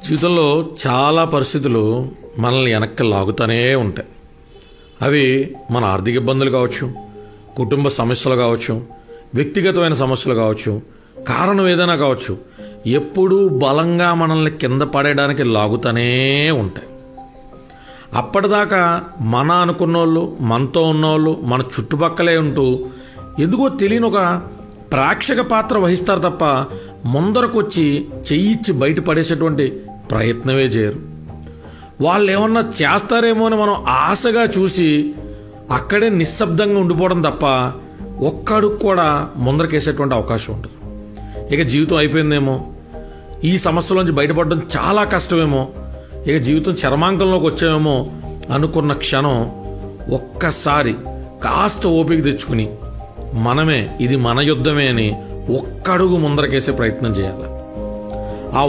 జీవితంలో చాలా పరిస్థితులు మనల్ని వెనక్కి లాగుతూనే ఉంటాయి. అవి మన ఆర్థిక ఇబ్బందులు కావచ్చు, కుటుంబ సమస్యలు కావచ్చు, వ్యక్తిగతమైన సమస్యలు కావచ్చు, కారణం ఏదైనా కావచ్చు. ఎప్పుడూ బలంగా మనల్ని కింద పడేయడానికి లాగుతూనే ఉంటాయి. అప్పటిదాకా మన అనుకున్నోళ్ళు, మనతో ఉన్నోళ్ళు మన చుట్టుపక్కలే ఉంటూ ఎందుకో తెలియని ఒక ప్రేక్షక పాత్ర వహిస్తారు తప్ప ముందరకొచ్చి చెయ్యిచ్చి బయటపడేసేటువంటి ప్రయత్నమే చేయరు. వాళ్ళు ఏమన్నా చేస్తారేమో అని మనం ఆశగా చూసి అక్కడే నిశ్శబ్దంగా ఉండిపోవడం తప్ప ఒక్కడుగు కూడా ముందరకేసేటువంటి అవకాశం ఉంటుంది. ఇక జీవితం అయిపోయిందేమో, ఈ సమస్యలోంచి బయటపడడం చాలా కష్టమేమో, ఇక జీవితం చరమాంకంలోకి వచ్చామేమో అనుకున్న క్షణం ఒక్కసారి కాస్త ఓపిక తెచ్చుకుని మనమే ఇది మన యుద్ధమే అని ఒక్కడుగు ముందరకేసే ప్రయత్నం చేయాలి. ఆ